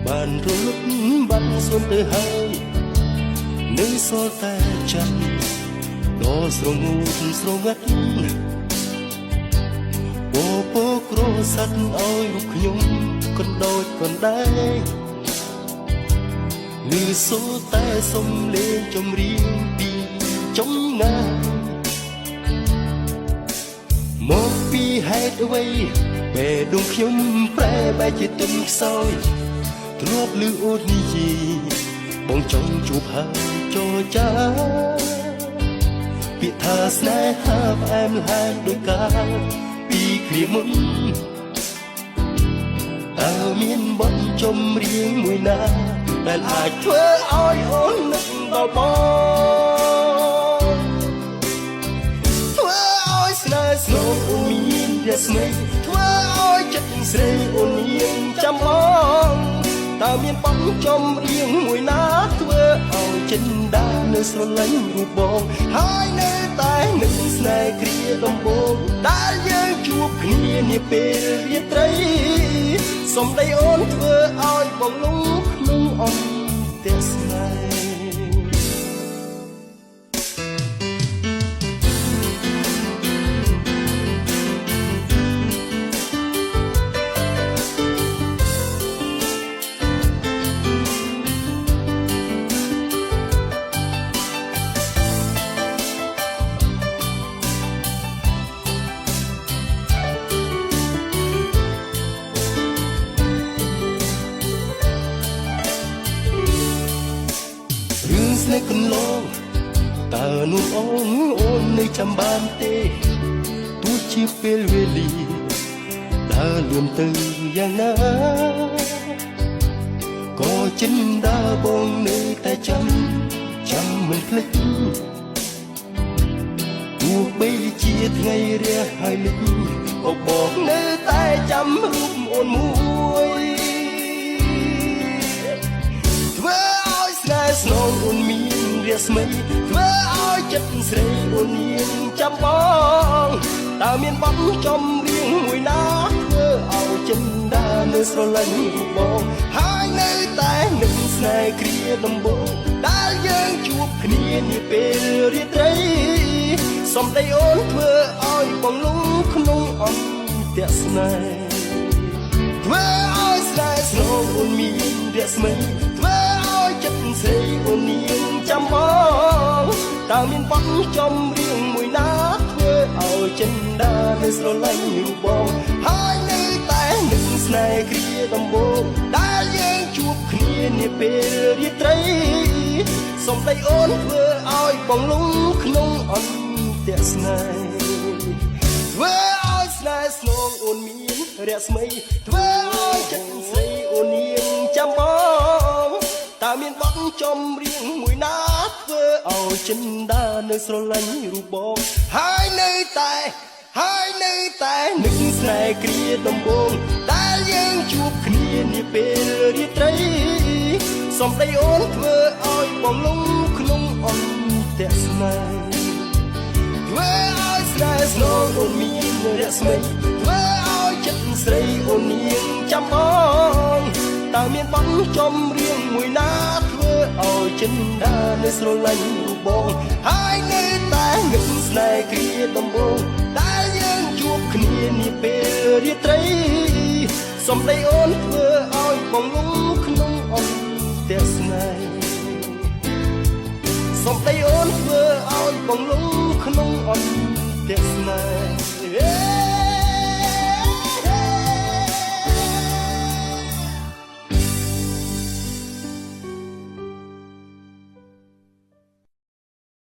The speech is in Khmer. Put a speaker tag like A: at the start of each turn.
A: បានរលត់បានសួនទៅហើយនៅសល់តែចិត្តដ៏ស្រងូតស្រងាត់ពពក្រសាត់ឲ្យរូបខ្ញុំកណ្ដោចកណ្ដែងឮសូរតែសំឡេងចម្រៀងពីចំណាយមកពីហេតុអ្វីពេលដួងខ្ញុំប្រែបែកជាទិនខ្សោយធ្លាប់ឮអូននិយាយបងចង់ជួបហើយចូលចាពាក្យថាស្នេហាផ្អែមល្ហែមដូចកាលពីគ្រាមុនតើមានបទចម្រៀងមួយណាដែលអាចធ្វើឲ្យអូននឹកដល់បងធ្វើឲ្យស្នេហ៍ស្នូអូនមានរស្មីធ្វើឲ្យចិត្តស្រីអូនមានចាំបងតើមានបទចម្រៀងមួយណាធ្វើឲ្យចិត្តដានៅស្រឡាញ់រូបបងហើយនៅតែនឹកស្នេហ៍គ្រាដំបូងដែលយើងជួបគ្នានាពេលរាត្រីសំដីអូនធ្វើឲ្យបងលងក្នុងអន្តរស្នេហ៍ស្នេហ៍កន្លងតើនោះអូននៅចាំបានទេទោះជាពេលវេលាដើរលឿនទៅយ៉ាងណាក៏ចិនដើរបងនៅតែចាំមិនភ្លេចទោះបីជាថ្ងៃរះហើយលិចក៏បងនៅតែចាំរូបអូនមួយធ្វើឲ្យស្នេហ៍ស្នងអូនមានរស្មីធ្វើឲ្យចិត្តស្រីអូនមានចាំបងតើមានបទចម្រៀងមួយណាធ្វើឲ្យចិត្តដានៅស្រឡាញ់រូបបងហើយនៅតែនឹកស្នេហ៍គ្រាដំបូងដែលយើងជួបគ្នានាពេលរាត្រីសំដីអូនធ្វើឲ្យបងលងក្នុងអន្តរស្នេហ៍ធ្វើឲ្យស្នេហ៍ស្នូអូនមានរស្មីធ្វើឲ្យចិត្តស្រីអូនមានចាំបងតើមានបទចម្រៀងមួយណាធ្វើឲ្យចិនដានៅស្រឡាញ់រូបបងហើយនៅតែនឹកស្នេហ៍គ្រាដំបូងដែលយើងជួបគ្នានាពេលរាត្រីសំដីអូនធ្វើឲ្យបងលងក្នុងអន្តរស្នេហ៍ធ្វើឲ្យស្នេហ៍ស្នងអូនមានរស្មីធ្វើឲ្យចិត្តស្រីអូនមានចាំបងតើមានបទចម្រៀងមួយណាធ្វើឲ្យចិនដានៅស្រឡាញ់រូបបងហើយនៅតែនឹកស្នេហ៍គ្រាដំបូងដែលយើងជួបគ្នានាពេលរាត្រីសំដីអូនធ្វើឲ្យបងលងក្នុងអន្តរស្នេហ៍ធ្វើឲ្យស្នេហ៍ស្នូអូនមានរស្មីធ្វើឲ្យចិត្តស្រីអូនមានចាំបងតើមានបទចម្រៀងមួយណាធ្វើឲ្យចិនដានៅស្រឡាញ់រូបបងហើយនៅតែនឹកស្នេហ៍គ្រាដំបូងដែលយើងជួបគ្នានាពេលរាត្រីសំដីអូនធ្វើឲ្យបងលងក្នុងអន្តរស្នេហ៍សំដីអូនធ្វើឲ្យបងលងក្នុងអន្តរស្នេហ៍